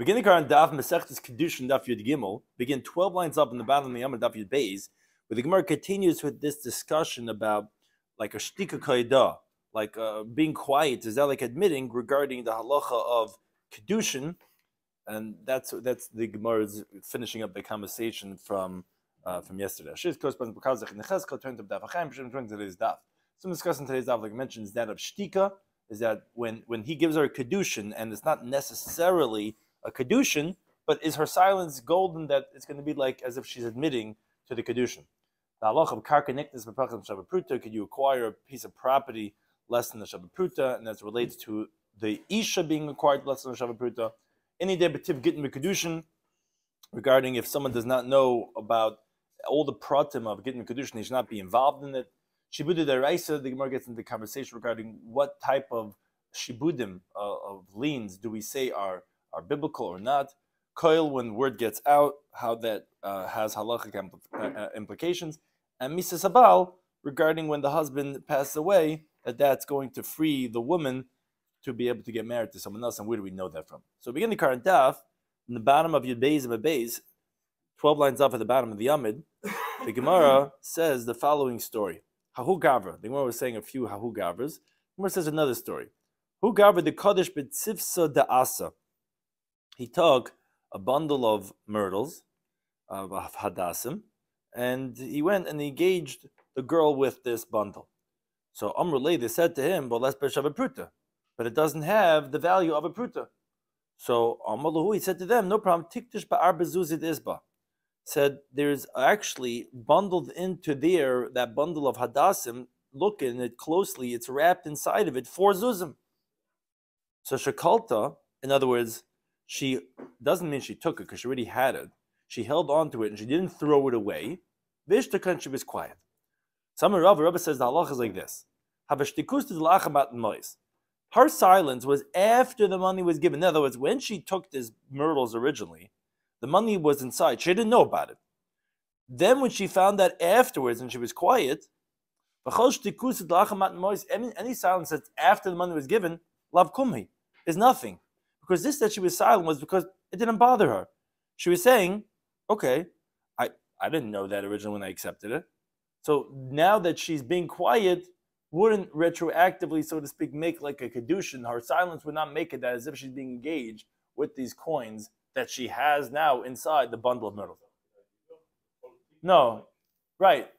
Beginning on Daf Mesechtes Kidushin Daf Yud Gimel, begin 12 lines up in the bottom of the Yom Daf Yud Beis, where the Gemara continues with this discussion about like a shtika kaidah, like being quiet. Is that like admitting regarding the halacha of Kidushin? And that's the Gemara's finishing up the conversation from yesterday. Some discussing today's daf, like I mentioned, is that of shtika, is that when he gives her a Kidushin, and it's not necessarily a Kidushin, but is her silence golden that it's going to be like as if she's admitting to the Kidushin? The halacha of karka niknas b'pachas Shabbat Pruta, could you acquire a piece of property less than the Shabbat Pruta, and that relates to the Isha being acquired less than the Shabbat Pruta. Any day b'tiv gittin b'kedushin, regarding if someone does not know about all the pratim of gittin b'kedushin, he should not be involved in it. Shibudu deraisa, the Gemara gets into the conversation regarding what type of shibudim of liens do we say are biblical or not. Koil, when word gets out, how that has halachic implications. And misa sabal, regarding when the husband passes away, that's going to free the woman to be able to get married to someone else. And where do we know that from? So begin the current daf, in the bottom of Yud Beis and Beis, 12 lines up at the bottom of the Yamid, the Gemara says the following story. Hahu Gavra. The Gemara was saying a few Hahu Gavras. The Gemara says another story. Hu Gavra the Kodesh B'tzivsa Da'asa. He took a bundle of myrtles, of hadassim, and he went and engaged the girl with this bundle. So Amrulay, they said to him, well, let's Shabbat Pruta, but it doesn't have the value of a Pruta. So Amrullah, he said to them, no problem, Tiktish ba'ar bezuzid isba. Said there's actually bundled into there, that bundle of hadassim, look at it closely, it's wrapped inside of it 4 zuzim. So Shakalta, in other words, she doesn't mean she took it because she already had it. She held on to it and she didn't throw it away. Vishtakan, she was quiet. Some Rabbi says the halacha is like this. Her silence was after the money was given. In other words, when she took this myrtles originally, the money was inside. She didn't know about it. Then when she found that afterwards and she was quiet, any silence that's after the money was given, lav kumhi, is nothing. Because this that she was silent was because it didn't bother her. She was saying, okay, I didn't know that originally when I accepted it. So now that she's being quiet, wouldn't retroactively, so to speak, make like a Kidushin. Her silence would not make it that as if she's being engaged with these coins that she has now inside the bundle of myrtles. No, right.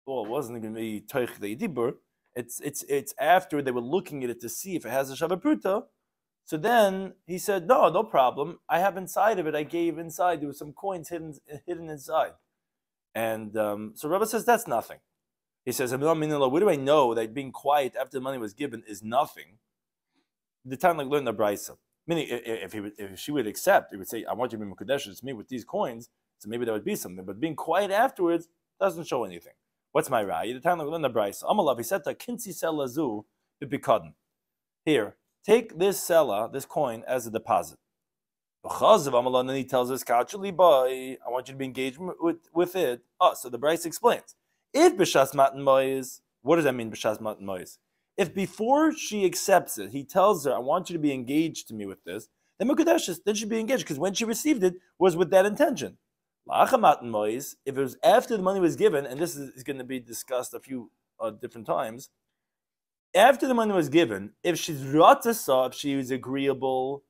Well, it wasn't going to be Toich the Yidibur. It's after they were looking at it to see if it has a Shabbat Pruta. So then he said, no problem. I have inside of it, I gave inside, there were some coins hidden inside. And so Rabbi says, that's nothing. He says, where do I know that being quiet after the money was given is nothing? The time like learned the Brisa. Meaning, if she would accept, he would say, I want you to be Mekadesh to me with these coins, so maybe that would be something. But being quiet afterwards doesn't show anything. What's my raya? The time like learned the Brisa. Amalav, he said to Kinsi Selazu Bibikadin. Here, take this sela, this coin, as a deposit. And then he tells us, I want you to be engaged with it. So the Brisa explains. If B'shas Matan Mois, what does that mean, B'shas Matan Mois? If before she accepts it, he tells her, I want you to be engaged to me with this, then Mekadesh, then she'd be engaged, because when she received it, was with that intention. Lacha Matan Mois, if it was after the money was given, and this is going to be discussed a few different times, after the money was given, if she's ratzasa, if she was agreeable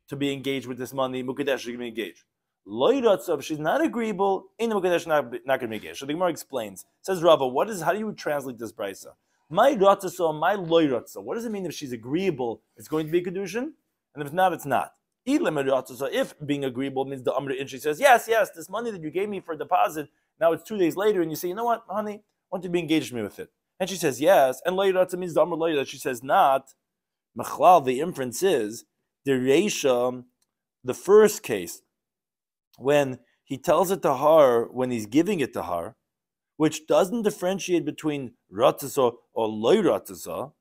to be engaged with this money, Mukadesh is going to be engaged. Loy ratzasa, if she's not agreeable, in the Mukadesh not going to be engaged. So the Gemara explains, says Rava, how do you translate this brisa? My ratzasa, my loy ratzasa. What does it mean if she's agreeable, it's going to be Kidushin? And if not, it's not. If being agreeable means the Amr, and she says, yes, this money that you gave me for deposit, now it's 2 days later, and you say, you know what, honey, I want you to be engaged with me with it. And she says yes, and later means the Amr later. She says not. Machlal, the inference is the Reisha, the first case, when he tells it to her, when he's giving it to her, which doesn't differentiate between ratzasa or loy ratzasa.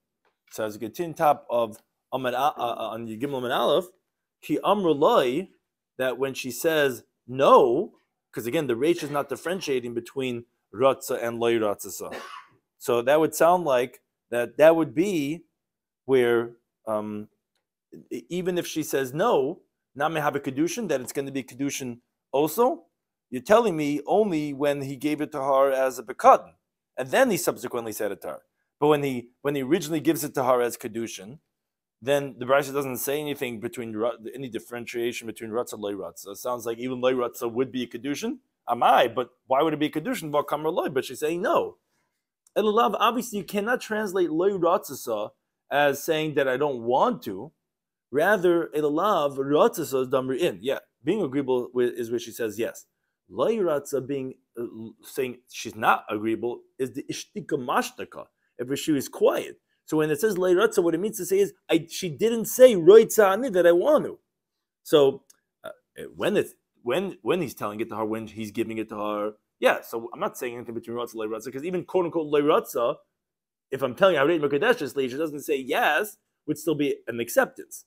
So as you continue top of on Yigimel Amid Aleph, ki Amr loy, that when she says no, because again the Reisha is not differentiating between ratzasa and loy ratzasa. So that would sound like that would be where even if she says no, not may have a Kidushin, that it's going to be Kidushin also. You're telling me only when he gave it to her as a Bekadon, and then he subsequently said it to her. But when he originally gives it to her as Kidushin, then the Brisa doesn't say anything between any differentiation between Ratza and Loi Ratza. It sounds like even Loi Ratza would be a Kidushin. But why would it be a Kidushin? But she's saying no. Elulav, obviously you cannot translate Loi Ratza as saying that I don't want to. Rather, Elulav, Ratza is Damri in. Yeah, being agreeable is where she says yes. Loi Ratza being saying she's not agreeable is the Ishtika Mashtaka, if she is quiet. So when it says Loi Ratza, what it means to say is she didn't say Roitza Ani that I want to. So when he's telling it to her, when he's giving it to her, yeah. So I'm not saying anything between Ratza and Loi Ratza, because even quote unquote Loi Ratza, if I'm telling her Harei Mekadeshesli, she doesn't say yes, would still be an acceptance.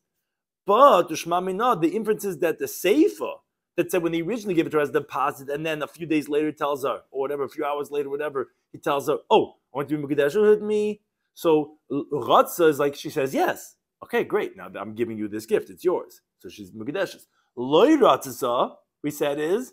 But the inference is that the Seifa that said when he originally gave it to her as a deposit, and then a few days later he tells her, or whatever, a few hours later, whatever, he tells her, oh, I want you to be Mekadeshes with me. So Ratza is like, she says yes. Okay, great. Now I'm giving you this gift. It's yours. So she's Mekadeshes. Loi Ratza, we said, is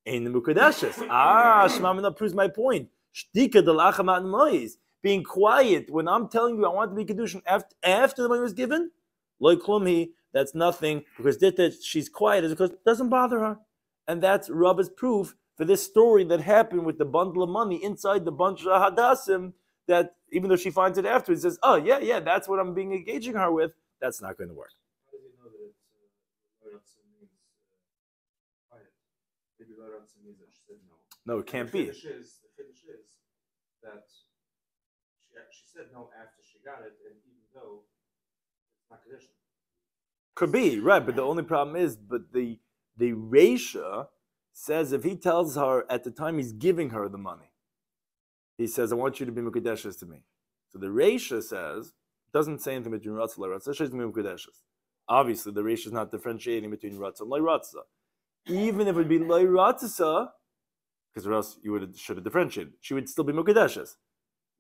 Ein Mekadeshes. Shmamina proves my point. Shtika delachamat mois. Being quiet when I'm telling you I want to be Kidushin after the money was given, Loi Klumhi, that's nothing, because that she's quiet is because it doesn't bother her. And that's Rabba's proof for this story that happened with the bundle of money inside the bunch of Hadassim, that even though she finds it afterwards, says, oh, yeah, that's what I'm being engaging her with, that's not going to work. How does he know that means quiet? Maybe Loratza means that she said no. No, it can't be. The finish is that she said no after she got it, and even though it's not Kidushin. Could be, right, but the only problem is, the Reisha says if he tells her at the time he's giving her the money, he says, I want you to be Mekadeshes to me. So the Reisha says, doesn't say anything between Ratza and Loi Ratza, she's going to be Mekadeshes. Obviously, the Reisha is not differentiating between Ratza and Loi Ratza. Even if it would be Loi Ratza, because or else you should have differentiated, she would still be Mekadeshes.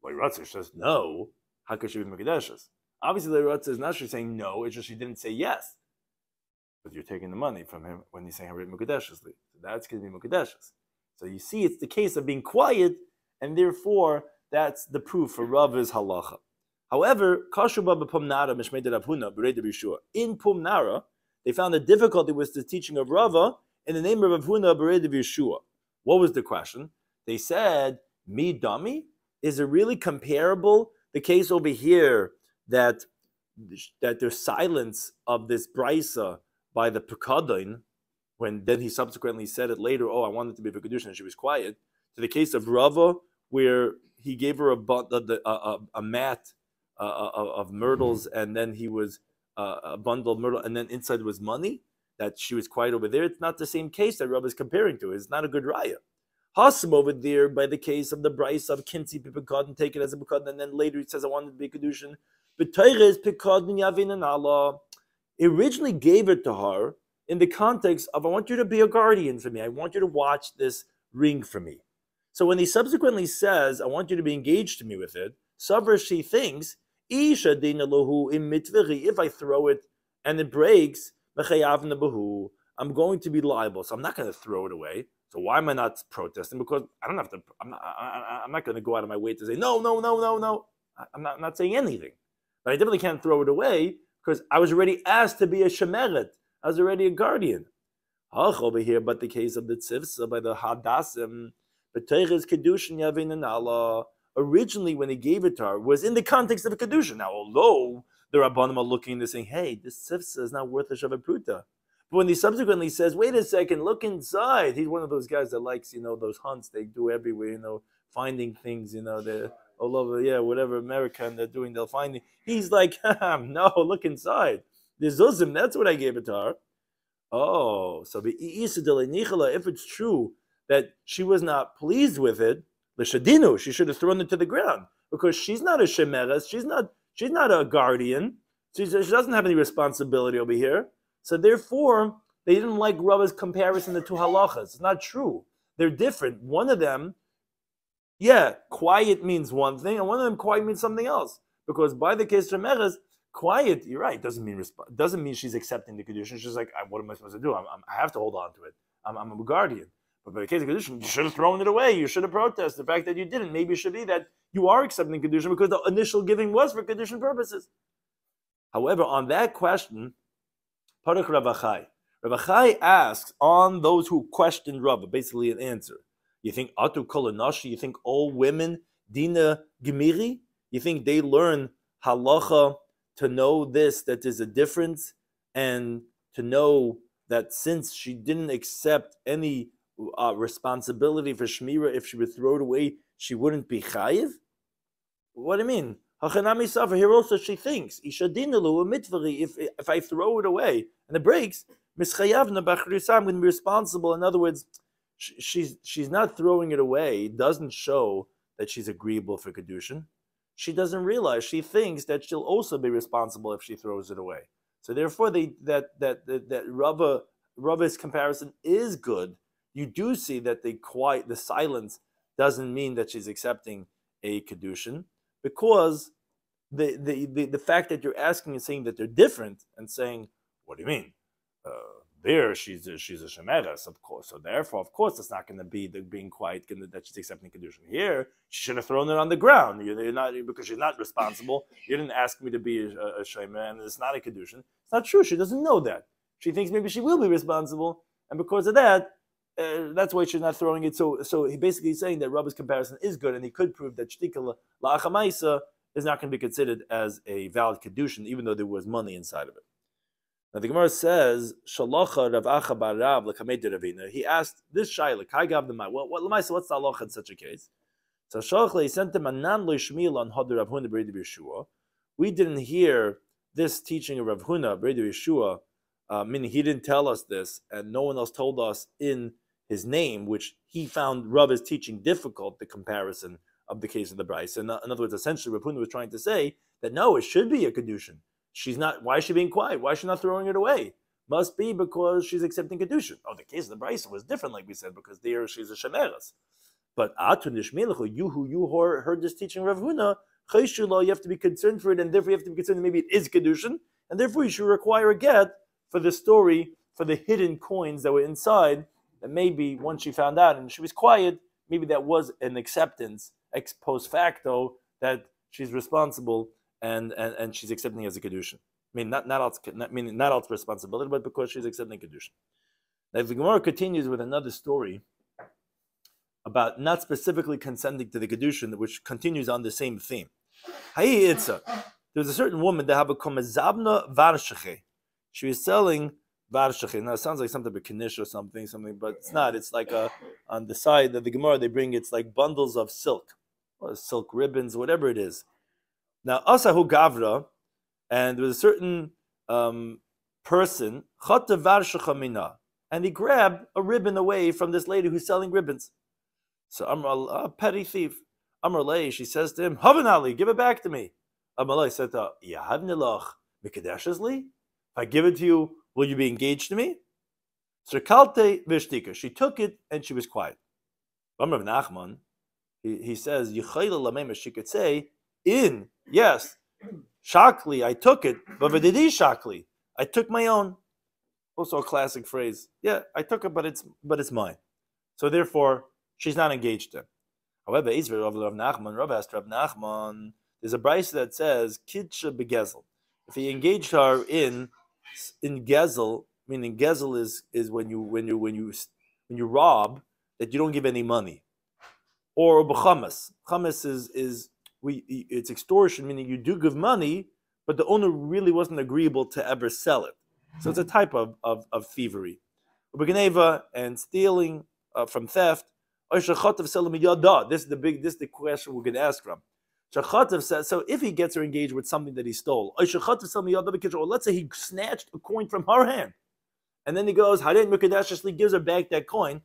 Loi Ratza says, no, how could she be Mekadeshes? Obviously, Loi Ratza is not saying no, it's just she didn't say yes. But you're taking the money from him when he's saying Harei Mekadeshes. So that's going to be Mekadeshes. So you see, it's the case of being quiet, and therefore, that's the proof for Rava's halacha. However, in Pumnara, they found the difficulty was the teaching of Rava in the name of Rav Huna Bered of Yeshua. What was the question? They said, "Mi dami? Is it really comparable? The case over here that there's silence of this brisa by the Pekadon, when then he subsequently said it later. Oh, I wanted to be a Kidushin, and she was quiet. To the case of Rava, where he gave her a mat of myrtles, and then he was a bundle of myrtle, and then inside was money, that she was quiet over there. It's not the same case that Rava is comparing to. It's not a good raya. Hasim over there by the case of the Bryce of Kinsi Pekadon, take it as a Pekadon, and then later he says, I wanted to be a Kidushin. But Teires Pekadon Yavin and Allah. He originally gave it to her in the context of, I want you to be a guardian for me. I want you to watch this ring for me. So when he subsequently says, I want you to be engaged to me with it, Savra, she thinks, Isha dina lohu im mitviri, if I throw it and it breaks, I'm going to be liable. So I'm not going to throw it away. So why am I not protesting? Because I don't have to, I'm not going to go out of my way to say, no. I'm not saying anything. But I definitely can't throw it away because I was already asked to be a shemeret. I was already a guardian. Over here, but the case of the tzivsa by the hadassim, but Teiches Kidushin Yavin and Allah, originally when he gave it to her, was in the context of a Kidushin. Now, although the Rabbanim are looking and saying, hey, this tzivsa is not worth a shavapruta. But when he subsequently says, wait a second, look inside. He's one of those guys that likes, those hunts they do everywhere, finding things, they're all over, whatever American they're doing, they'll find it. He's like, no, look inside. The zuzim, that's what I gave it to her. Oh, so if it's true that she was not pleased with it, l'shadinu, she should have thrown it to the ground because she's not a shemeres, she's not a guardian, she doesn't have any responsibility over here. So therefore, they didn't like Rava's comparison to two halachas. It's not true. They're different. One of them, quiet means one thing, and one of them quiet means something else. Because by the case of shemeres, quiet, you're right, doesn't mean she's accepting the Kidushin. She's like, what am I supposed to do? I have to hold on to it. I'm a guardian. But in the case of Kidushin, you should have thrown it away. You should have protested. The fact that you didn't, maybe it should be that you are accepting Kidushin because the initial giving was for Kidushin purposes. However, on that question, Parach Rav Achai. Rav Achai asks on those who questioned Rav, basically an answer. You think Atu Kolanashi, you think all women, Dina Gemiri, you think they learn halacha to know this, that there's a difference, and to know that since she didn't accept any responsibility for Shmira, if she would throw it away, she wouldn't be chayiv? What do you mean? Hachanami Safa, here also she thinks, if I throw it away and it breaks, I'm going to be responsible. In other words, she's not throwing it away. It doesn't show that she's agreeable for Kedushin. She doesn't realize, she thinks that she'll also be responsible if she throws it away. So therefore, that Rava's comparison is good. You do see that the silence doesn't mean that she's accepting a Kedushin, because the fact that you're asking and saying that they're different and saying, what do you mean? There, she's a shemeres, of course. So therefore, of course, it's not going to be the being quiet that she's accepting Kidushin. Here, she should have thrown it on the ground. You're not, because she's not responsible. You didn't ask me to be a shemer, and it's not a Kidushin. It's not true. She doesn't know that. She thinks maybe she will be responsible, and because of that, that's why she's not throwing it. So he basically is saying that Rabbi's comparison is good, and he could prove that shtika la'achamaisa is not going to be considered as a valid Kidushin, even though there was money inside of it. Now the Gemara says, "Shalacha Rav Acha bar Rav l'kamei Ravina." He asked this shayla, "Kai gav the mai? What's the halacha in such a case?" So Shalach he sent him a nan lo shmil on Hadar Rav Huna b'Rei Yeshua. We didn't hear this teaching of Rav Huna b'Rei Yeshua, meaning he didn't tell us this, and no one else told us in his name, which he found Rav is teaching difficult. The comparison of the case of the Bryce. In other words, essentially, Rav Huna was trying to say that no, it should be a Kedushin. She's not. Why is she being quiet? Why is she not throwing it away? Must be because she's accepting Kedushin. Oh, the case of the Bryce was different, like we said, because there she's a shemeres. But Atun Nishmelechu, you heard this teaching, Rav Huna, you have to be concerned for it, and therefore you have to be concerned that maybe it is Kedushin, and therefore you should require a get for the story, for the hidden coins that were inside, that maybe once she found out and she was quiet, maybe that was an acceptance, ex post facto, that she's responsible and she's accepting as a Kedushin. I mean, not out responsibility, but because she's accepting Kidushin. Now, the Gemara continues with another story about not specifically consenting to the Kidushin, which continues on the same theme. There's a certain woman that have a komezabna varshache. She was selling varshache. Now, it sounds like something like a knish or something, but it's not. It's like on the side of the Gemara, they bring it's like bundles of silk, or silk ribbons, whatever it is. Now, asahu gavra, and there was a certain person, and he grabbed a ribbon away from this lady who's selling ribbons. So Amr, petty thief. Amr, she says to him, Havanali, give it back to me. Amr said to her, if I give it to you, will you be engaged to me? So Kalte Vishtika, she took it and she was quiet. Amr Nachman, he says, she could say, yes, Shakli, I took it, but Vididi Shakli, I took my own. Also a classic phrase. Yeah, I took it, but it's mine. So therefore, she's not engaged to him. However, Rav asked Rav Nachman, there's a brayso that says Kidsha begezel. If he engaged her in gezel, meaning gezel is when you rob, that you don't give any money, or b'chamas. Chamas is it's extortion, meaning you do give money, but the owner really wasn't agreeable to ever sell it. So it's a type of thievery. Ubegeneva and stealing from theft. This is the question we're going to ask from. Says, so if he gets her engaged with something that he stole, or let's say he snatched a coin from her hand, and then he goes, gives her back that coin,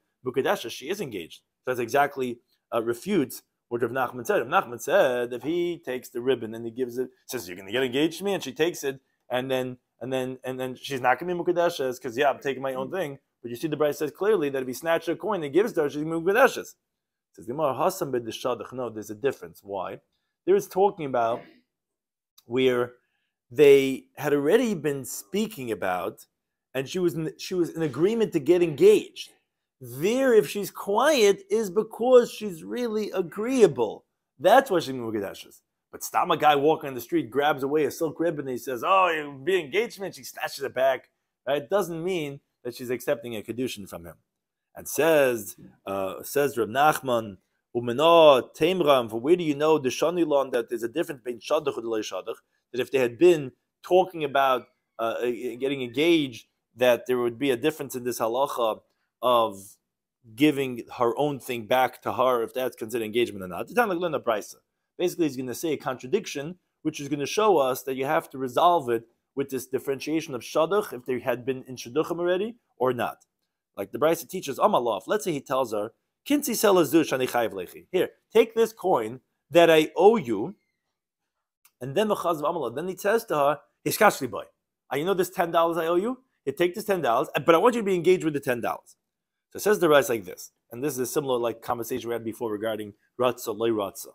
she is engaged. So that's exactly refutes what Rav Nachman said. Rav Nachman said if he takes the ribbon and he gives it, says you're going to get engaged to me, and she takes it, and then she's not going to be mukadeshes because I'm taking my own thing. But you see, the Bride says clearly that if he snatches a coin and gives it to her, she's going to be mukadeshes. Says no, there's a difference. Why? There is talking about where they had already been speaking about, and she was in agreement to get engaged. There, if she's quiet, is because she's really agreeable. That's why she's mukadeshes. But stam a guy walking on the street grabs away a silk ribbon and he says, "Oh, you'll be engagement." She snatches it back. Right? It doesn't mean that she's accepting a kedushin from him. And says Reb Nachman, Umena Teimram. For where do you know the Shanilon that there's a difference between shadach and loy shadach? That if they had been talking about getting engaged, that there would be a difference in this halacha of giving her own thing back to her, if that's considered engagement or not. Basically, he's going to say a contradiction, which is going to show us that you have to resolve it with this differentiation of shadach, if they had been in shadduchim already or not. Like the Brisa teaches, Amalof, let's say he tells her, Kinsi selazu shani chayiv lechi. Here, take this coin that I owe you, and then then he says to her, Hishkashli boy, you know this $10 I owe you? You take this $10, but I want you to be engaged with the $10. So it says the Brisa like this, and this is a similar like conversation we had before regarding Ratza, Loi Ratza.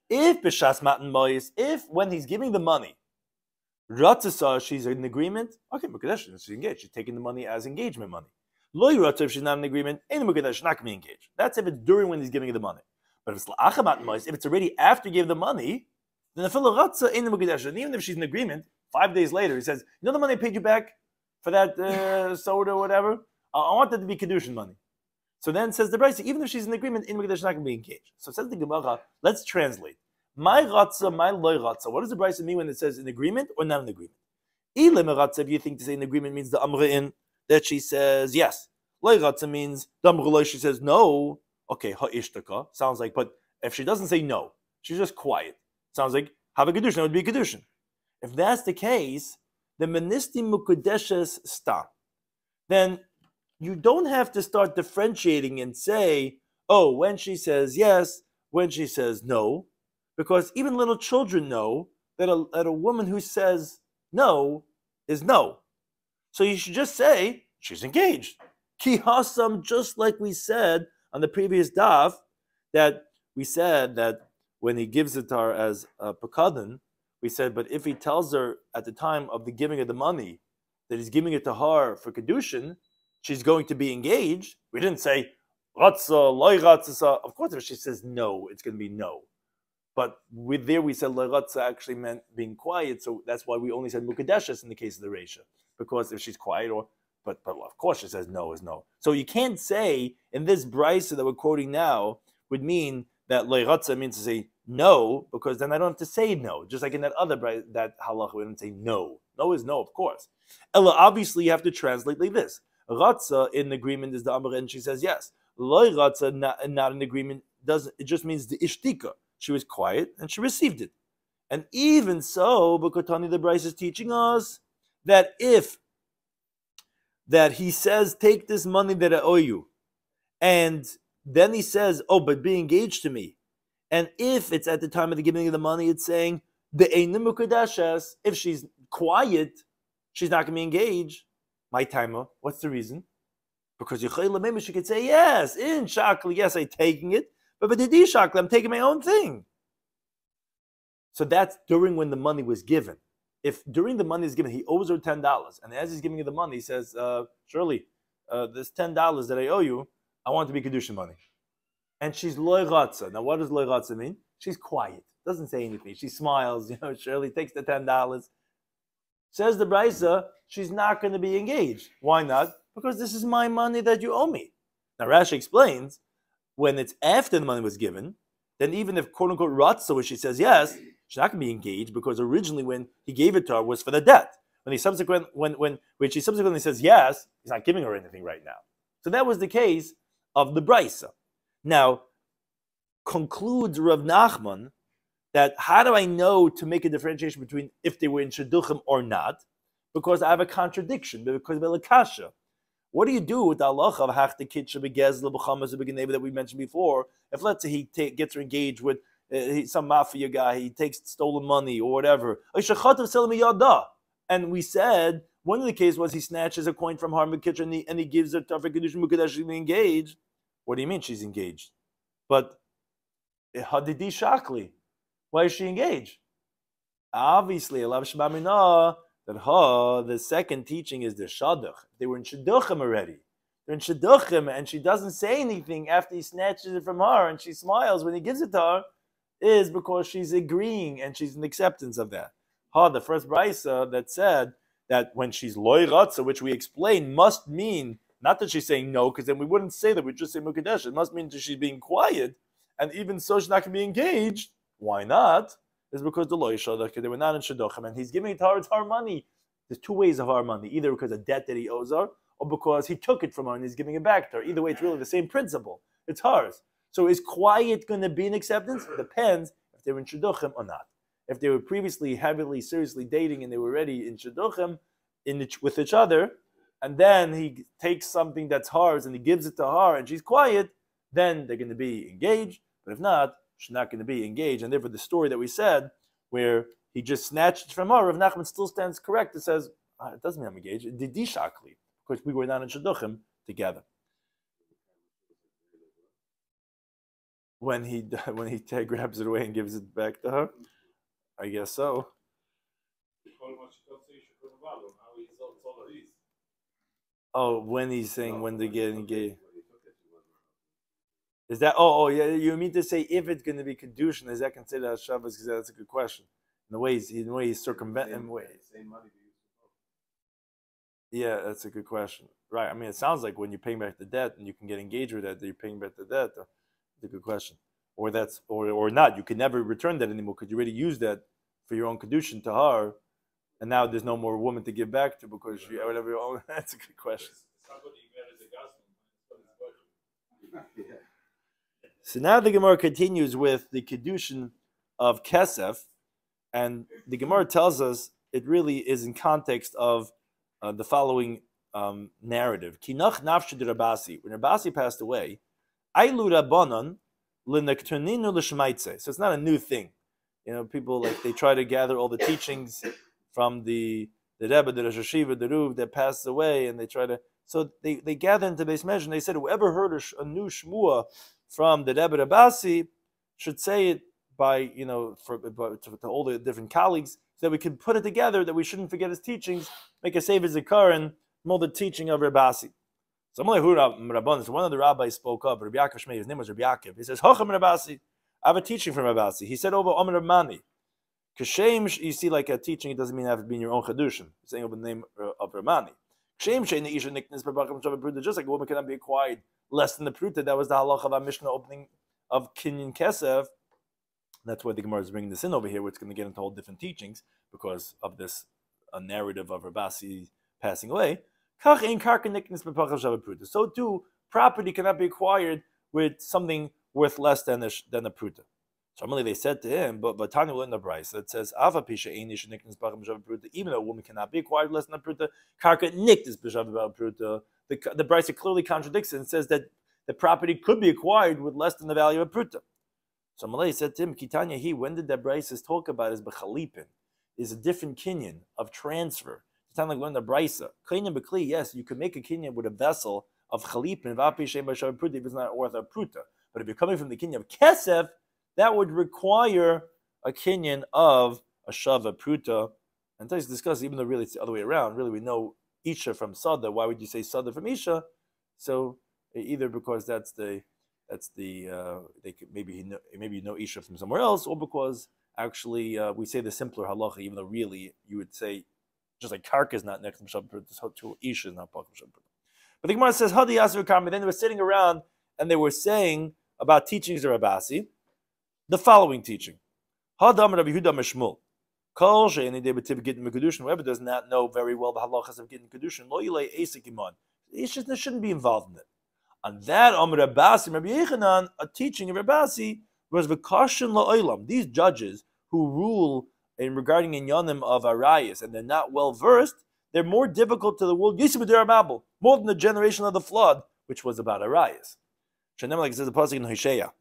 If B'shas Matan Mois, if when he's giving the money, Ratza saw she's in agreement, okay, Mukadesh, she's engaged. She's taking the money as engagement money. Loi Ratza, if she's not in agreement, ain't Mukadesh, not going to be engaged. That's if it's during when he's giving the money. But if it's L'Acha Matan Mois, if it's already after you give the money, then the fellow Ratza ain't Mukadesh. And even if she's in agreement, 5 days later, he says, you know the money I paid you back for that soda or whatever? I want that to be Kidushin money. So then says the Brisa, even if she's in agreement, in Mukadesh not going to be engaged. So says the Gemara, let's translate. My Ratza, my Loi Ratza. What does the Brisa mean when it says in agreement or not in agreement? Ilem Ratza, if you think to say in agreement means the Amra in, that she says yes. Loi Ratza means the Amra Loi, she says no. Okay, ha'ishtaka, sounds like, but if she doesn't say no, she's just quiet. Sounds like, have a Kidushin, that would be a Kidushin. If that's the case, the Ministi Mukadeshes stop. Then you don't have to start differentiating and say, oh, when she says yes, when she says no, because even little children know that a woman who says no is no. So you should just say, she's engaged. Ki hasam, just like we said on the previous daf, that we said that when he gives it to her as a pekadon, we said, but if he tells her at the time of the giving of the money that he's giving it to her for Kidushin, she's going to be engaged. We didn't say, Ratza, Loi Ratza. Of course, if she says no, it's going to be no. But there we said Loi Ratza actually meant being quiet, so that's why we only said Mukadeshes in the case of the Reisha. Because if she's quiet, but of course she says no is no. So you can't say, in this Brisa that we're quoting now, would mean that Loi Ratza means to say no, because then I don't have to say no. Just like in that other Brisa, that halacha, we didn't say no. No is no, of course. Ella, obviously you have to translate like this. Ratza in agreement is the Amr, and she says yes. Loi Ratza not in agreement doesn't. It just means the ishtika. She was quiet and she received it. And even so, Bukatani the Bryce is teaching us that that he says, take this money that I owe you, and then he says, oh, but be engaged to me. And if it's at the time of the giving of the money, it's saying the Einim Mukadeshes, if she's quiet, she's not going to be engaged. My timer, what's the reason? Because maybe she could say, yes, in Shakli, yes, I'm taking it, but the D Shakli, I'm taking my own thing. So that's during when the money was given. If during the money is given, he owes her $10, and as he's giving her the money, he says, Shirley, this $10 that I owe you, I want it to be Kidushin money. And she's Loi Ratza. Now, what does Loi Ratza mean? She's quiet, doesn't say anything. She smiles, Shirley takes the $10. Says the Brisa, she's not going to be engaged. Why not? Because this is my money that you owe me. Now Rashi explains, when it's after the money was given, then even if quote unquote Ratza, where she says yes, she's not going to be engaged, because originally when he gave it to her was for the debt. When she subsequently says yes, he's not giving her anything right now. So that was the case of the Brisa. Now, concludes Rav Nachman that how do I know to make a differentiation between if they were in Shidduchim or not? Because I have a contradiction, because of Elakasha. What do you do with the halacha of Hachta Kitcha Begezla B'chamas Begeneva that we mentioned before? If let's say he gets her engaged with some mafia guy, he takes stolen money or whatever. And we said one of the cases was he snatches a coin from Harmon Kitchen and he gives her to Kidushin Mukadesh engaged. What do you mean she's engaged? But Hadidi Shakli, why is she engaged? Obviously, that the second teaching is the shadduch. They were in shadduchim already. They're in shadduchim, and she doesn't say anything after he snatches it from her, and she smiles when he gives it to her, is because she's agreeing and she's in acceptance of that. The first brisa that said that when she's loy ratza, which we explained, must mean not that she's saying no, because then we wouldn't say that, we'd just say mukadesh. It must mean that she's being quiet, and even so she's not going to be engaged. Why not? It's because the loy shadduch, they were not in shadduchim, and he's giving it to her, it's her money. There's two ways of her money, either because of debt that he owes her, or because he took it from her and he's giving it back to her. Either way, it's really the same principle. It's hers. So is quiet going to be an acceptance? It depends if they were in shidduchim or not. If they were previously heavily, seriously dating and they were already in shidduchim with each other, and then he takes something that's hers and he gives it to her and she's quiet, then they're going to be engaged. But if not, she's not going to be engaged. And therefore the story that we said, where he just snatched it from her, Rav Nachman still stands correct. It says, it doesn't mean I'm engaged. Didishakli, because we were not in shidduchim together. When he grabs it away and gives it back to her, I guess so. Oh, when he's saying when they get engaged. Is that, yeah, you mean to say if it's going to be Kidushin, is that considered as Shabbos? Because that's a good question. In the way he's circumventing ways. Yeah, that's a good question. Right. I mean, it sounds like when you're paying back the debt and you can get engaged with that, you're paying back the debt. That's a good question. Or that's or not. You can never return that anymore because you already used that for your own Kidushin to her, and now there's no more woman to give back to because you whatever you own. That's a good question. So now the Gemara continues with the Kidushin of Kesef, and the Gemara tells us it really is in context of the following narrative. Kinach nafshe de Rabasi. When Rabasi passed away, Ailu Rabbanon l'nektoninu l'shmaitze. So it's not a new thing. You know, people they try to gather all the teachings from the Rebbe, the Rosh Hashiva, the Ruv that passed away, and they try to. So they gather into Beis Medrash, and they said whoever heard a new shmua from the Rebbe Rabasi should say it by to all the different colleagues, so that we can put it together, that we shouldn't forget his teachings, make a Sefer Zikar and mold the teaching of Rabasi. So one of the rabbis spoke up, Rabbi Yaakov Shmei, his name was Rabbi Yaakov. He says, Hocham Rabasi, I have a teaching from Rabasi. He said over Omer Mani. Kashem, you see like a teaching, it doesn't mean have to be in your own Kidushin. He's saying over the name of Ramani. Just like a woman cannot be acquired less than the Pruta, that was the halacha of our Mishnah opening of Kinyan Kesef. That's why the Gemara is bringing this in over here, where it's going to get into all different teachings because of this narrative of Rabasi passing away. So too, property cannot be acquired with something worth less than a pruta. So normally they said to him, but Tanya will in the Bryce that says, even though a woman cannot be acquired less than a pruta, karka niknis b'shav pruta. The Bryce clearly contradicts it and says that the property could be acquired with less than the value of a pruta. So Malay said to him, Kitanya, when did that Bryce talk about is b'chalipin? Is a different kinyan of transfer. It's time like learn the Brisa. Kinyan b'kli, yes, you could make a kinyan with a vessel of chalipin, if it's not worth a pruta. But if you're coming from the kinyan of kesef, that would require a kinyan of a shava pruta. And to discuss, even though really it's the other way around, really we know Isha from Sada. Why would you say Sada from Isha? So either because they could, maybe you know Isha from somewhere else, or because actually we say the simpler halacha, even though really you would say just like Karka is not next to Shava pruta, so too Isha is not part of Shava pruta. But the Gemara says Hadi Yasser Karmi. Then they were sitting around and they were saying about teachings of Rabasi. The following teaching: Hadam Rabbi Yehuda Mishmul. Kol she'eni de b'tiv gittin Kidushin. Whoever does not know very well the halachas of gittin Kidushin, lo yilei esek iman. He shouldn't be involved in it. On that, Rabasi, Rabbi Yechanan, a teaching of Rabasi was v'kashin la'olam. These judges who rule in regarding inyanim of arayas and they're not well versed, they're more difficult to the world. More than the generation of the flood, which was about arayas. Shenem, like it says the pasuk in Hosea.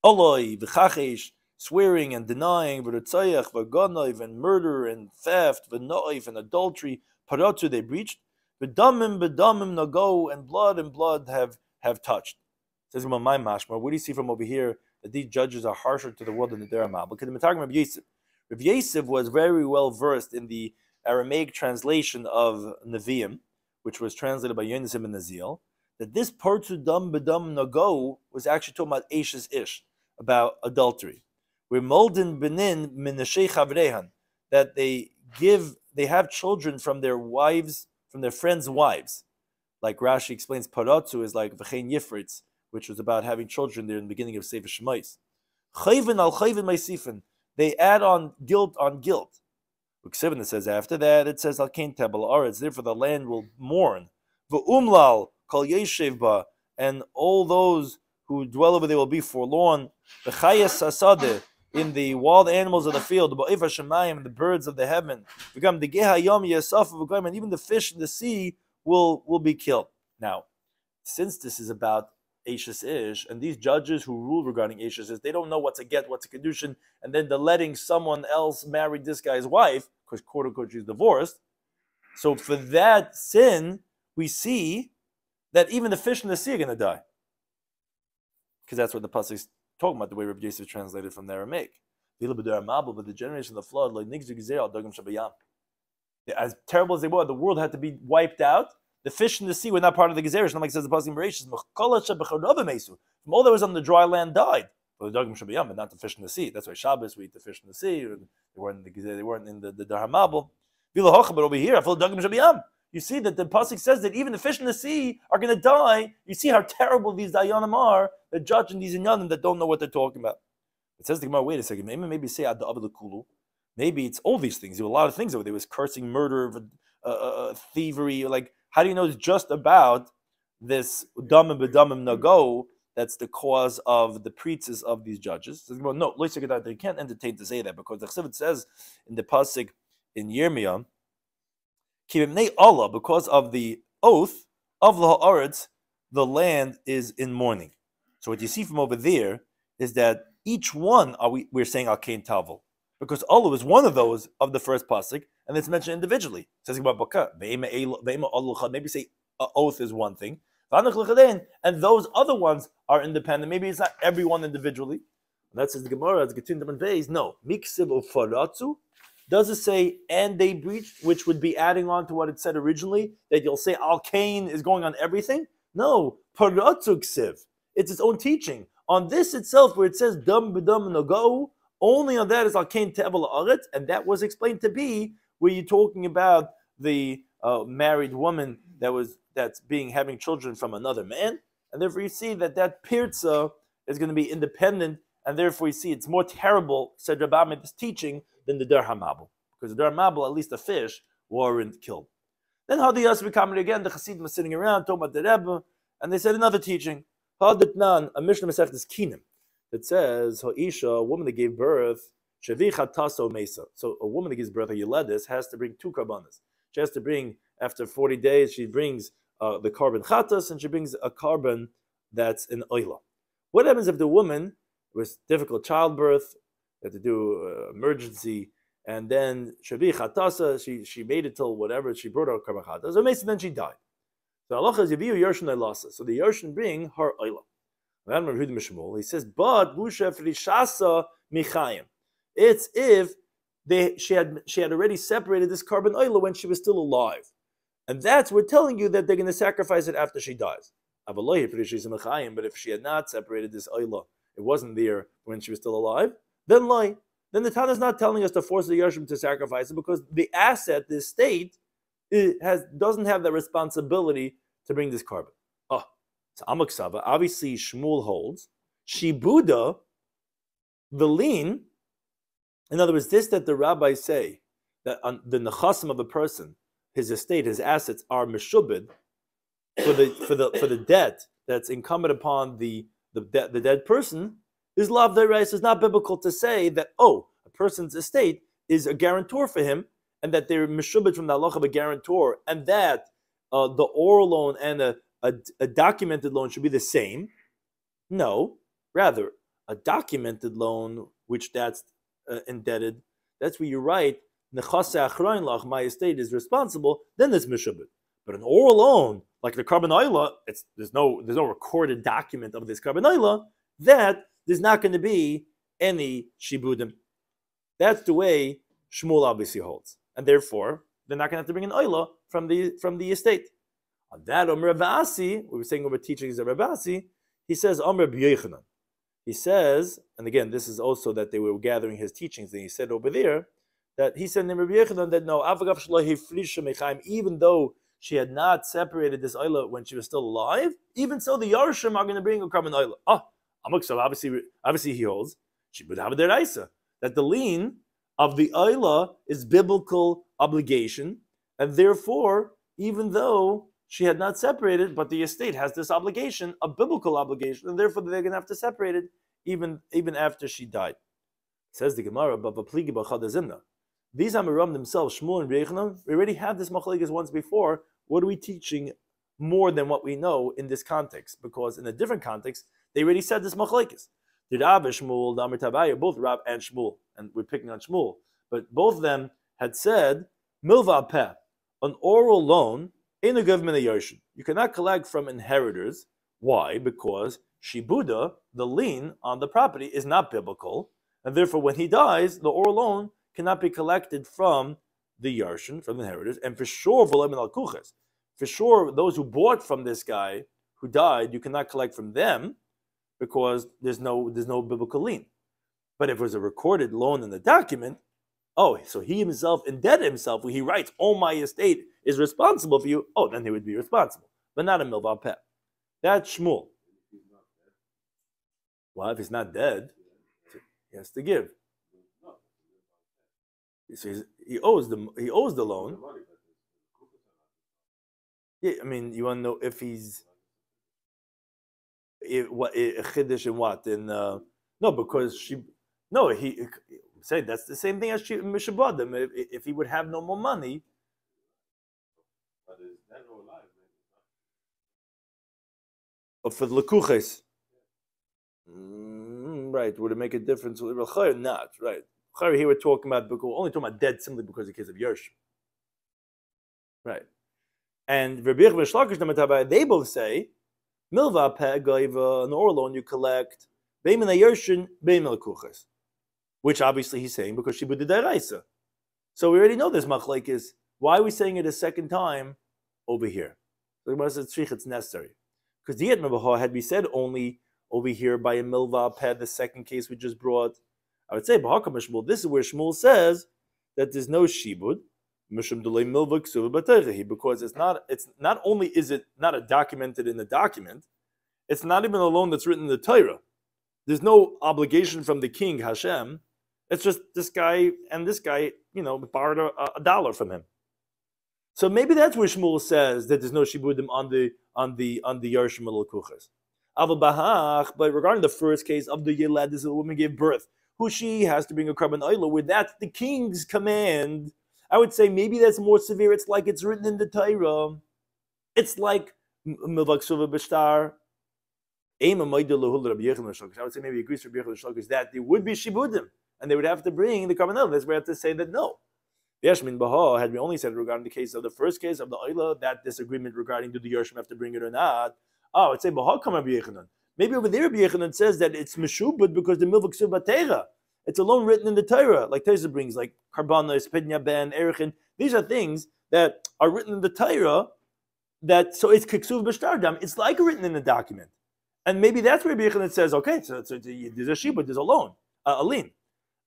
Oloi v'chachesh, swearing and denying, v'rutzayach v'gonoiv, and murder and theft, v'noif and adultery, parotzu they breached, v'damim nago, and blood have touched. It says my mashma. What do you see from over here that these judges are harsher to the world than the Deramah? Because the Matagim of Yisif, Rav Yosef was very well versed in the Aramaic translation of Nevi'im, which was translated by Yonasim and Nazil, that this Partu Dam Bedam Nago was actually talking about Eshes Ish, about adultery. We're Moldin Benin Minashei Chavrehan, that they have children from their wives, from their friends' wives. Like Rashi explains, Paratzu is like V'chein Yifritz, which was about having children there in the beginning of Sefer Shemais. Chayvin al chayvin meisifin. They add on guilt on guilt. It says after that, it says al kain tebel aretz. Therefore, the land will mourn. V'umlal kol yeshev ba, and all those who dwell over there will be forlorn. V'chayas asadeh, in the wild animals of the field. Ba'if hashemayim, the birds of the heaven. V'gam the geha yom yasaf v'goyim, and even the fish in the sea will be killed. Now, since this is about Eshes Ish, and these judges who rule regarding Eshes Ish, they don't know what's a get, what's a Kidushin, and then they're letting someone else marry this guy's wife, because quote unquote she's divorced. So for that sin, we see that even the fish in the sea are going to die. Because that's what the pasuk is talking about, the way Rabbi Yosef translated from the Aramaic. But the generation of the flood, as terrible as they were, the world had to be wiped out. The fish in the sea were not part of the Gezerah. Like says the pasuk in Bereshis, from all that was on the dry land died. But not the fish in the sea. That's why Shabbos we eat the fish in the sea. They weren't in the Gezerah, they weren't in the Darhamabel. But over here, you see that the pasuk says that even the fish in the sea are going to die. You see how terrible these Dayanim are, the judging these Inyanim that don't know what they're talking about. It says the Gemara, wait a second, maybe say Ad Abel Kulu. Maybe it's all these things. There were a lot of things over there. There was cursing, murder, thievery. Like, how do you know it's just about this damim b'damim nago that's the cause of the preaches of these judges? So, no, they can't entertain to say that, because the Chassid says in the pasuk in Yirmiyah, Allah, because of the oath of the haaretz, the land is in mourning. So what you see from over there is that each one we're saying al kain tavel, because Allah is one of those of the first pasuk, and it's mentioned individually. It says about baka, maybe say oath is one thing, and those other ones are independent. Maybe it's not everyone individually. And that says the Gemara, it's Getin Daman Veis. No, miksiv of faratzu. Does it say and they breached, which would be adding on to what it said originally, that you'll say al kain is going on everything? No, paratzu ksiv. It's its own teaching. On this itself, where it says dam b'dam nago, only on that is al kain tevel aretz, and that was explained to be where you're talking about the married woman that's having children from another man, and therefore you see that pirza is going to be independent, and therefore you see it's more terrible, said Rabbah this teaching, than the Der Hamabel, because the Der Hamabel, at least the fish weren't killed. Then how the Yasvi coming again? The Chassidim was sitting around talking about the Rebbe, and they said another teaching. Haditnan, a Mishnah Masechet is Kinim, that says Ha'isha, a woman that gave birth, Shavicha Taso Mesa. So a woman that gives birth, a Yeledis, has to bring 2 karbanas. She has to bring, after 40 days, she brings the carbon chatas, and she brings a carbon that's an oila. What happens if the woman was difficult childbirth, had to do emergency, and then shavi chatasa, she made it till whatever, she brought her carbon chatas, and then she died. So Allah is yaviu yershin eilasa. So the yershin bring her oila. He says, but busha frishasa michayim. It's if she had already separated this carbon oila when she was still alive. And that's, we're telling you that they're going to sacrifice it after she dies. But if she had not separated this oila, it wasn't there when she was still alive, then lie. Then the Tana is not telling us to force the Yershim to sacrifice it, because the asset, the estate, doesn't have the responsibility to bring this carbon. Oh, so Amaksava, obviously Shmuel holds, Shibuda, the lien, in other words, this that the rabbis say, that on the nechasim of a person, his estate, his assets are meshubed for the debt that's incumbent upon the dead person, is lav deirais. Is not biblical to say that, a person's estate is a guarantor for him, and that they're meshubed from the halach of a guarantor, and that the oral loan and a documented loan should be the same. No, rather, a documented loan, which that's indebted, that's where you write, my estate is responsible, then it's meshubed. But an oral loan, like the carbon oila, there's no recorded document of this carbon oila, that there's not going to be any shibudim. That's the way Shmuel obviously holds, and therefore they're not going to have to bring an oila from the estate. On that, Rav Asi, we were saying over teachings of Rav Asi, he says Rabbi Yochanan. He says, and again, this is also that they were gathering his teachings, and he said over there that he said in Rabbi Yochanan that no, even though she had not separated this oila when she was still alive, even so the Yarshim are going to bring a carbon oila. So obviously he holds she would have a deraisa that the lien of the oila is biblical obligation, and therefore, even though she had not separated, but the estate has this obligation, a biblical obligation, and therefore they're going to have to separate it even after she died. Says the Gemara, these Amoram themselves, Shmuel and Yochanan, we already had this machlekes once before. What are we teaching more than what we know in this context? Because in a different context, they already said this machlekes. The Rav and Shmuel, the Amar Tabaya, both Rav and Shmuel, and we're picking on Shmuel, but both of them had said, Milva Peh, an oral loan, in a government Yarshin. You cannot collect from inheritors. Why? Because Shibuda, the lien on the property, is not biblical, and therefore when he dies, the oral loan cannot be collected from the Yarshin, from the inheritors, and for sure, those who bought from this guy who died, you cannot collect from them because there's no biblical lien. But if it was a recorded loan in the document, so he himself indebted himself, when he writes, my estate is responsible for you, then he would be responsible, but not a milva peh. That's Shmuel. Well, if he's not dead, he has to give. So he owes the loan. Yeah, I mean, you want to know if he's Kidushin what because he say that's the same thing as Mishabadim. If he would have no more money. For the Lekuches. Right, would it make a difference? Not, right. Here we're talking about, only talking about dead simply because of the case of Yersh. Right. And Rabbi Shloimy, they both say, Milva Peh Goiva, an oral loan you collect, Beimin Yershin, Beimin Lekuches. Which obviously he's saying because she would do deraisa. So we already know this machlekes. Why are we saying it a second time over here? The Gemara says it's necessary. Because the Yetmabah had we said only over here by a milva peh, the second case we just brought, I would say B'hakam Shmuel. This is where Shmuel says that there's no shibud, mishum delay milva ksuva b'teirehi, because it's not only is it not documented in the document, it's not even a loan that's written in the Torah. There's no obligation from the king Hashem. It's just this guy and this guy, borrowed a dollar from him. So maybe that's where Shmuel says that there's no shibudim on the Yarshim Lekuches. But regarding the first case of the Yelad, this woman gave birth, who she has to bring a carbon oila, where that's the king's command, I would say maybe that's more severe. It's like it's written in the Torah. It's like Milvak Suva Bishtar. I would say maybe agrees with Rabbi Shloimy that there would be shibudim, and they would have to bring the carbon oila. That's where we have to say that no. Yeshmin Baha, had we only said regarding the case of the first case of the oila, that disagreement regarding do the Yarshim have to bring it or not. I'd say Baha come Rabbi Yochanan. Maybe over there Rabbi Yochanan says that it's meshubad because the milvak suba teira. It's a loan written in the Torah, like Torah brings, like karbanos, pidnya ben, erichin. These are things that are written in the Torah. So it's kiksuv b'shtardam. It's like written in the document, and maybe that's where Rabbi Yochanan says, okay, so there's a shibud, there's a loan, a lien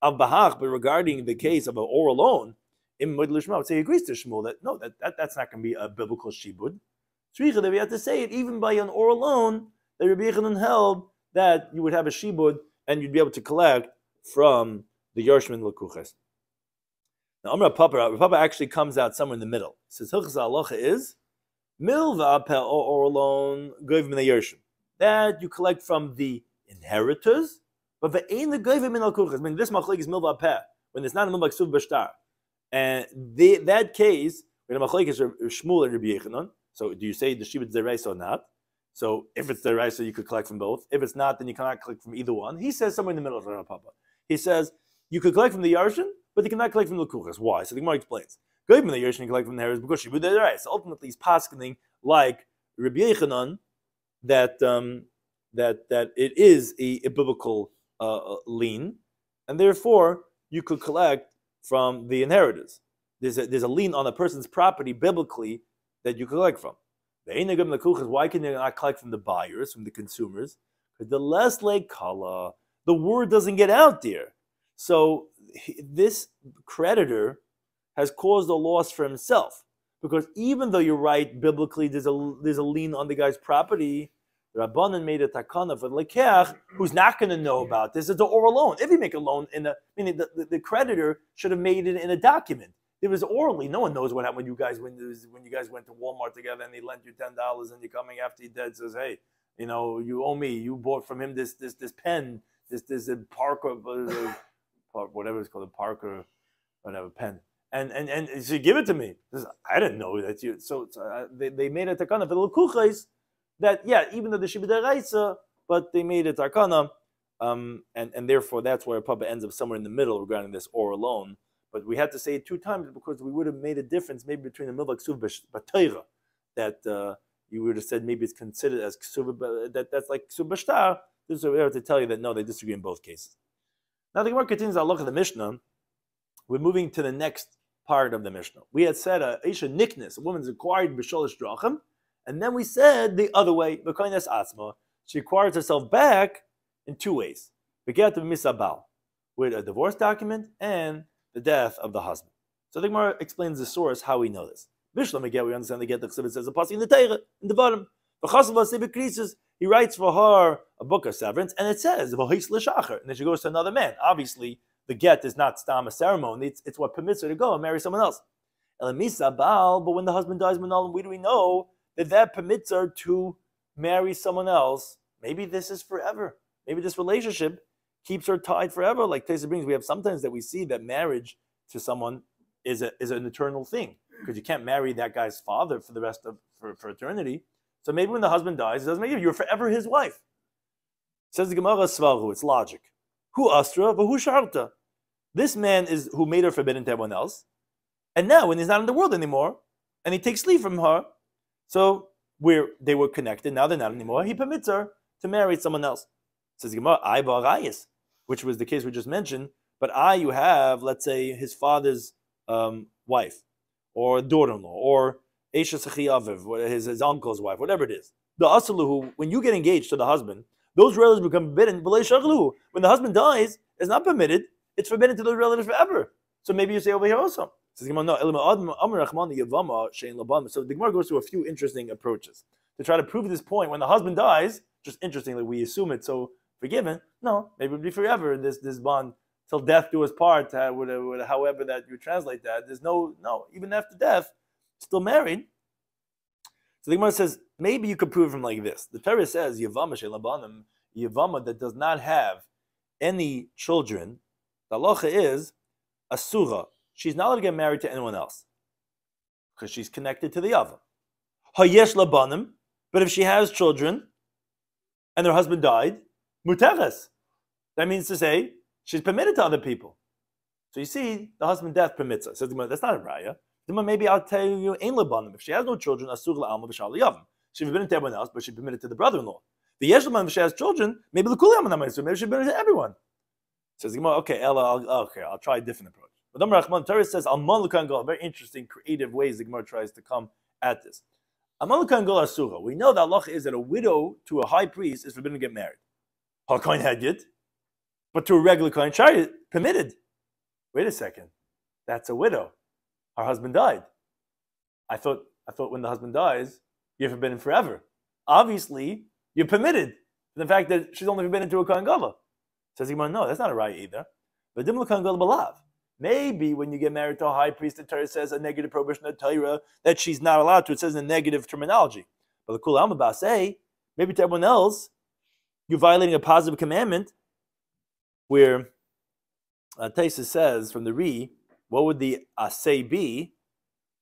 of bahach. But regarding the case of an oral loan, in Moed Lishma, I would say he agrees to Shmuel that no, that's not going to be a biblical shibud. Tzricha that we have to say it even by an oral loan that Rabbi Yochanan held that you would have a shibud and you'd be able to collect from the Yarshim Lekuches. Now, Amar Papa actually comes out somewhere in the middle. He says Hilchas Halacha is milva peh oral loan goyv min Yarshim, that you collect from the inheritors, but the ein the goyv min Lekuches. I mean, this machlek is milva peh when it's not a milva ksuv b'shtar. And that case, when the machlek is Shmuel and Rabbi Yochanan, so do you say the shibud deraisa or not? So if it's deraisa, you could collect from both. If it's not, then you cannot collect from either one. He says somewhere in the middle of Rav Papa. He says you could collect from the Yarshin, but you cannot collect from the Lekuches. Why? So the Gemara explains. Go from the Yarshin and collect from the Harris because shibud deraisa. Ultimately, he's paskening like Rabbi Yochanan that it is a biblical lien, and therefore you could collect from the inheritors. There's a lien on a person's property biblically that you collect from. Why can you not collect from the buyers, from the consumers? Because the less like kala, the word doesn't get out there. So this creditor has caused a loss for himself. Because even though you're right, biblically there's a lien on the guy's property, the Rabbanan made a takana for the lekech who's not going to know about this. It's an oral loan. If you make a loan, meaning the creditor should have made it in a document. It was orally. No one knows what happened when you guys went to Walmart together and he lent you $10 and you're coming after he dead says, hey, you owe me. You bought from him this pen, this Parker, whatever it's called, a Parker, whatever pen, and so give it to me. I didn't know that you. So they made a takana for the lekuches that even though the shibud deraisa, but they made a takana, and therefore that's where Papa ends up somewhere in the middle regarding this oral loan. But we had to say it 2 times because we would have made a difference maybe between the middle of ksuv b'teira, that you would have said maybe it's considered as ksuv, that's like ksuv b'shtar. This is what we have to tell you that no, they disagree in both cases. Now the Gemara continues our look at the Mishnah. We're moving to the next part of the Mishnah. We had said Isha Niknis, a woman's acquired b'sholish drachim, and then we said the other way, b'koines atzma, she acquires herself back in 2 ways. Beget of misabal, with a divorce document and the death of the husband. So the Gemara explains the source how we know this. Bishlam again, we understand the get the chsibit says a passing in the Teira, in the bottom. He writes for her a book of severance, and it says and then she goes to another man. Obviously, the get is not stam a ceremony; it's what permits her to go and marry someone else. But when the husband dies, we do know that permits her to marry someone else. Maybe this is forever. Maybe this relationship keeps her tied forever. Like Tesa brings, we have sometimes that we see that marriage to someone is an eternal thing because you can't marry that guy's father for the rest of for eternity. So maybe when the husband dies, it doesn't make you're forever his wife. Says the Gemara Svarhu, it's logic. Who astra, but who sharta? This man is who made her forbidden to everyone else, and now when he's not in the world anymore, and he takes leave from her, so they were connected. Now they're not anymore. He permits her to marry someone else. Says the Gemara, I ba'arayis, which was the case we just mentioned. But you have, let's say, his father's wife, or daughter-in-law, or Esha Sachi Aviv, his uncle's wife, whatever it is. The Asaluhu, when you get engaged to the husband, those relatives become forbidden. When the husband dies, it's not permitted. It's forbidden to those relatives forever. So maybe you say over here also. So the Gemara goes through a few interesting approaches to try to prove this point. When the husband dies, just interestingly, we assume it's so forgiven. No, maybe it would be forever, this bond, till death do us part, however that you translate that. There's no, even after death, still married. So the Gemara says, maybe you could prove him like this. The Torah says, Yavama that does not have any children, the halacha is asura. She's not allowed to get married to anyone else because she's connected to the Yava. Hayesh labanim, but if she has children and her husband died, muteres. That means to say she's permitted to other people. So you see, the husband death permits her. Says the Gemara, that's not a raya. Maybe I'll tell you, ein labanim. If she has no children, asur la'alma v'shal yavim. She's permitted to everyone else, but she's permitted to the brother-in-law. The yesh labanim, if she has children, maybe l'kuli yamanam. Maybe she's permitted to everyone. Says the Gemara, okay, Ella, I'll try a different approach. But Rahman Torah says, Alman l'kan gal. Very interesting, creative ways the Gemara tries to come at this. Alman l'kan gal asura. We know that Allah is that a widow to a high priest is forbidden to get married. Kohen hadjit, but to a regular Kohen chariot, permitted. Wait a second, that's a widow. Her husband died. I thought when the husband dies, you're forbidden forever. Obviously, you're permitted. The fact that she's only forbidden to a Kohen Gadol. Says the Gemara, no, that's not a right either. But dim l'Kohen Gadol b'lav. Maybe when you get married to a high priest, the Torah says a negative prohibition of Torah that she's not allowed to. It says in negative terminology. But the Kul Alma say, maybe to everyone else, you're violating a positive commandment where Taisa says from the Ri, what would the asay be?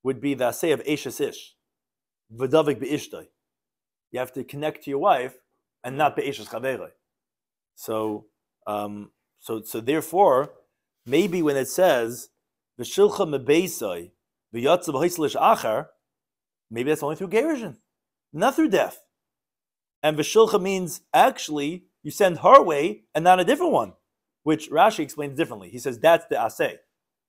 Would be the asay of Eshes Ish. V'davik be'ishtay. You have to connect to your wife and not be'eshes chaverei. So therefore, maybe when it says v'shilcha mebeisai v'yatzav ha'islish achar, maybe that's only through gerushin, not through death. And v'shilcha means actually you send her away and not a different one, which Rashi explains differently. He says that's the asay.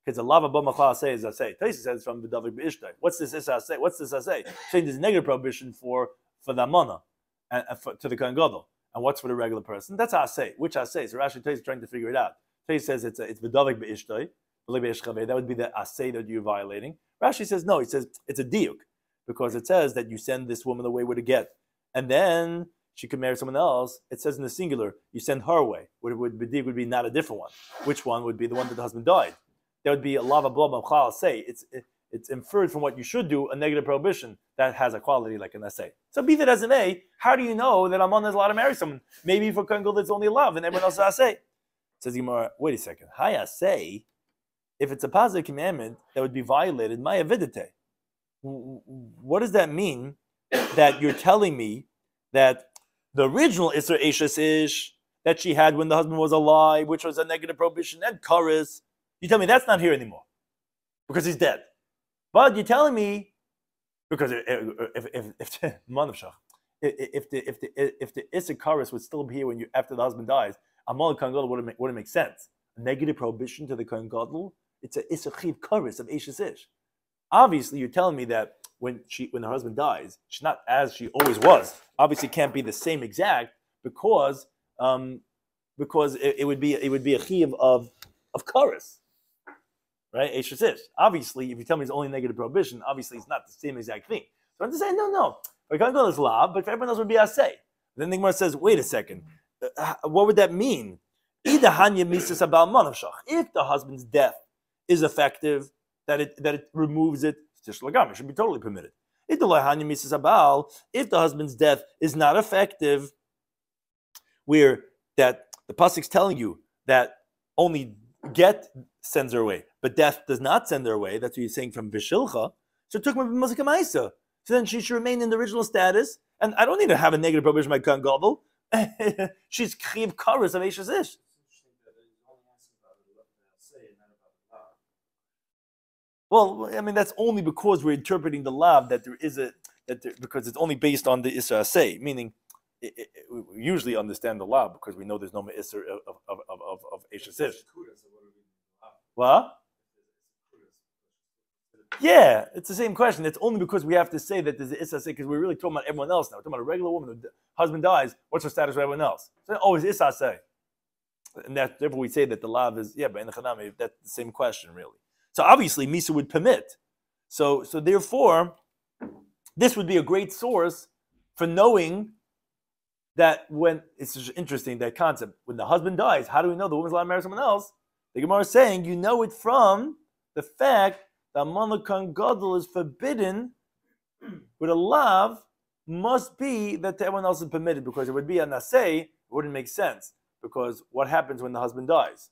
Because the lava b'machal asay is asay. Taisa says from the David b'ishtay. What's this asay? What's this asay? Saying there's a negative prohibition for the amana and to the Kohen Gadol. And what's for the regular person? That's asay. Which asay? So Rashi is trying to figure it out. Taisa says it's v'davik b'ishtay. That would be the asay that you're violating. Rashi says no. He says it's a diuk because it says that you send this woman away with a get, and then she could marry someone else. It says in the singular, you send her away. Would be not a different one. Which one would be the one that the husband died? That would be a lava blah blah say. It's inferred from what you should do, a negative prohibition that has a quality like an essay. So be that as it may, how do you know that Amon is allowed to marry someone? Maybe for Kohen Gadol it's only love and everyone else is assay. Says Gemara, wait a second. Hi assay, if it's a positive commandment that would be violated, maya vidite. What does that mean? That you're telling me that the original Isser Eishes Ish that she had when the husband was alive, which was a negative prohibition, and Karis, you tell me that's not here anymore because he's dead. But you're telling me because if the Isser Karis would still be here when after the husband dies, Amal Kohen Gadol wouldn't make sense. A negative prohibition to the Kohen Gadol, it's a Isser Chiv Karis of Eishes Ish. Obviously, you're telling me that when the husband dies, she's not as she always was. Obviously, can't be the same exact because it would be a chiv of kares, right? Eishes Ish. Obviously, if you tell me it's only negative prohibition, obviously it's not the same exact thing. So I'm just saying, no. For Kohen Gadol is lav, but for everyone else would be asay. Then the Gemara says, wait a second, what would that mean? If the husband's death is effective, that it removes it, it should be totally permitted. If the husband's death is not effective, where that the pasuk's telling you that only get sends her away, but death does not send her away. That's what you're saying from Vishilcha. So it took me Maisa. So then she should remain in the original status, and I don't need to have a negative prohibition by Kohen Gadol. She's chiv kares of Eishes Ish. Well, I mean that's only because we're interpreting the lav that there is because it's only based on the Isra Asay, meaning we usually understand the lav because we know there's no Isra of Eishes Ish. What? Yeah, it's the same question. It's only because we have to say that there's an Isra Asay because we're really talking about everyone else now. We're talking about a regular woman, the husband dies, what's her status with everyone else? So always Isra Asay. And therefore we say that the lav is, but in the Chanami, that's the same question really. So obviously, Misa would permit. So therefore, this would be a great source for knowing that when, it's just interesting, that concept, when the husband dies, how do we know the woman's allowed to marry someone else? The Gemara is saying, you know it from the fact that Amana Kohen Gadol is forbidden with a lav, must be that everyone else is permitted, because it would be a naseh, it wouldn't make sense. Because what happens when the husband dies?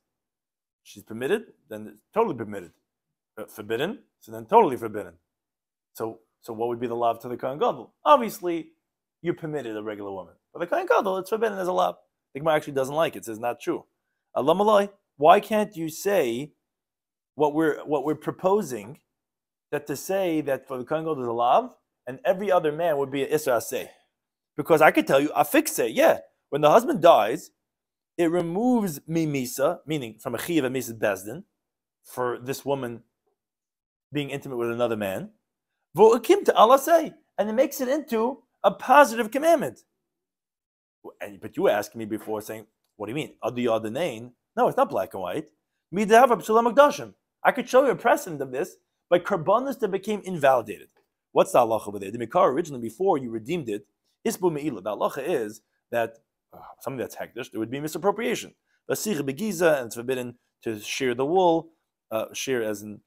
She's permitted, then it's totally permitted. Forbidden, so then totally forbidden. So what would be the lav to the Kohen Gadol? Obviously, you're permitted a regular woman. But the Kohen Gadol, it's forbidden as a lav. The Gemara actually doesn't like it. It says not true. Allah malai, why can't you say what we're proposing, that to say that for the Kohen Gadol is a lav, and every other man would be an Isra Aseh? Because I could tell you, afikse, when the husband dies, it removes mimisa, meaning from a chiv and misa bezdin, for this woman being intimate with another man, vo'akim to Allah say, and it makes it into a positive commandment. But you were asking me before saying, what do you mean? Adi Adanain? No, it's not black and white. I could show you a precedent of this by karbanos that became invalidated. What's the halacha over there? The mikar originally, before you redeemed it, isbu me'ilah. The halacha is that something that's hekdesh, there would be misappropriation. Basich begiza, and it's forbidden to shear the wool, shear as in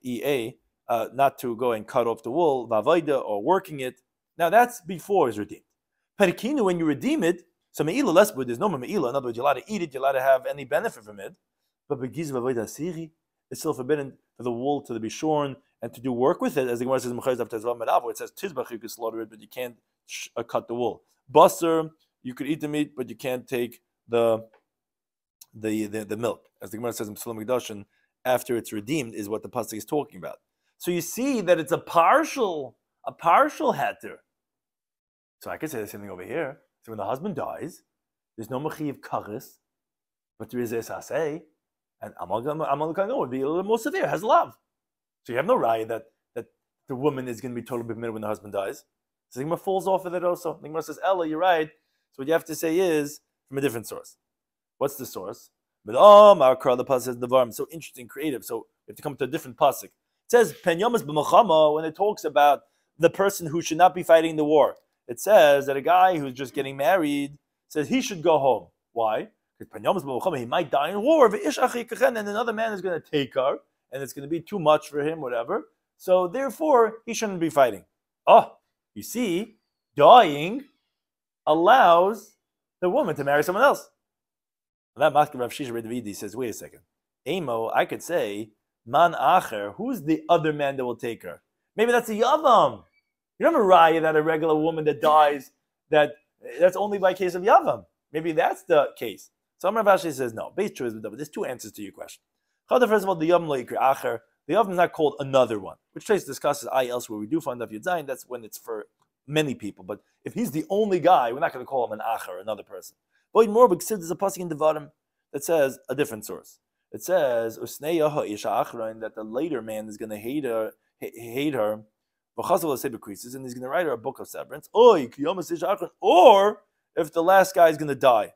EA, not to go and cut off the wool, vavaida, or working it. Now that's before it's redeemed. Perikinu, when you redeem it, so me'ilah less, but there's no me'ilah. In other words, you're allowed to eat it, you're allowed to have any benefit from it. But begiza vavaida asiri, it's still forbidden for the wool to be shorn and to do work with it, as the Gemara says in Mechayz Daf Tezvav Medav, where it says tizbach, you can slaughter it, but you can't cut the wool. Basar, you could eat the meat, but you can't take the milk, as the Gemara says in Psalm Kidushin, after it's redeemed, is what the pasuk is talking about. So you see that it's a partial heter. So I could say the same thing over here. So when the husband dies, there's no mechiv kares, But there is a saseh, and Amal Kano would be a little more severe, has love. So you have no raya that the woman is going to be totally committed when the husband dies. So the Gemara falls off of it also. The Gemara says, Ella, you're right. So what you have to say is from a different source. What's the source? But the pasuk says Devarim. So interesting, creative. So we have to come to a different pasuk. It says Pen Yomas b'Machama when it talks about the person who should not be fighting the war. It says that a guy who's just getting married says he should go home. Why? Because Pen Yomas b'Machama, he might die in war. And another man is going to take her, and it's going to be too much for him, whatever. So therefore, he shouldn't be fighting. Oh, you see, dying allows the woman to marry someone else. That Maskeh Rav Shisha Redavidi says, wait a second. Amo, I could say, man acher, who's the other man that will take her? Maybe that's a yavam. You remember Raya, that a regular woman that dies, that's only by case of yavam. Maybe that's the case. So Amar Rav Ashi says, no. Base truth is, there's two answers to your question. First of all, the yavam lo yikri acher. The yavam is not called another one, which Trace discusses elsewhere. We do find Daf Yud that's when it's for many people. But if he's the only guy, we're not going to call him an acher, another person. But more, there's a pasuk in Devarim that says a different source. It says that the later man is going to hate her, and he's going to write her a book of severance. Or if the last guy is going to die.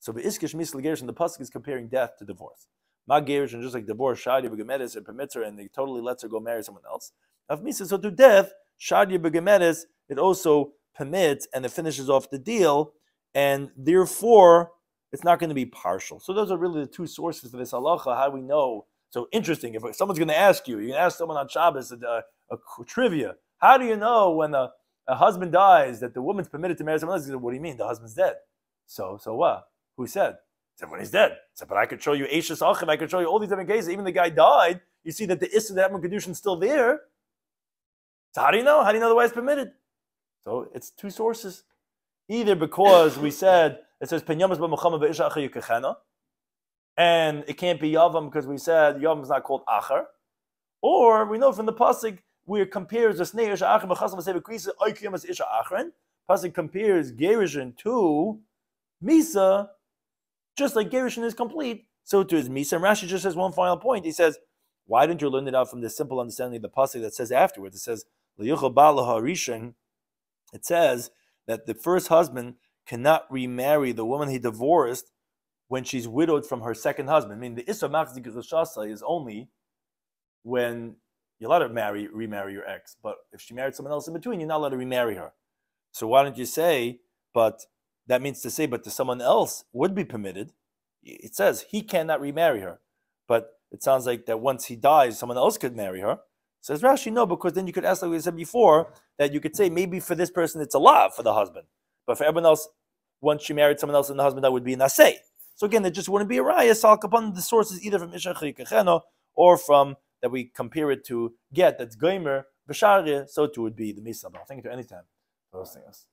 So the pasuk is comparing death to divorce. Gerushin, just like divorce, Shadia Begemedes, it permits her and it totally lets her go marry someone else. So to death, Shadia Begemedes, it also permits and it finishes off the deal, and therefore it's not going to be partial. So those are really the two sources for this halacha. How do we know? So interesting. If someone's going to ask you, you can ask someone on Shabbos a trivia. How do you know when a husband dies that the woman's permitted to marry someone else? He said, what do you mean? The husband's dead. So what? Who said? He said, when he's dead. He said, but I could show you Eishes Achim, I could show you all these different cases. Even the guy died, you see that the Issa that קידושין is still there. So how do you know? How do you know the way it's permitted? So it's two sources. Either because we said, it says, Pen Yomas b'Machama v'Isha Acher Yikachena, and it can't be Yavam because we said Yavam is not called Acher. Or we know from the pasuk where it compares the Snei Isha Acher b'Chasam v'Seva Krisa Oikiyam as Isha Acheren. Pasuk compares Gerushin to Misa, just like Gerushin is complete, so too is Misa. And Rashi just says one final point. He says, why didn't you learn it out from the simple understanding of the pasuk that says afterwards? It says, L'yuchel ba'alaha rishon. It says that the first husband cannot remarry the woman he divorced when she's widowed from her second husband. I mean, the Issa Machzik Rishasa is only when you're allowed to remarry your ex. But if she married someone else in between, you're not allowed to remarry her. So why don't you say, but that means to say, but to someone else would be permitted. It says he cannot remarry her. But it sounds like that once he dies, someone else could marry her. Says Rashi, no, because then you could ask, like we said before, that you could say maybe for this person it's a law for the husband. But for everyone else, once she married someone else and the husband, that would be an asay. So again, it just wouldn't be a raya. Salk upon the sources either from Isha Chikacheno or from that we compare it to get, that's Goimer, B'Sharya, so too would be the Misabah. Thank you to any time for hosting us.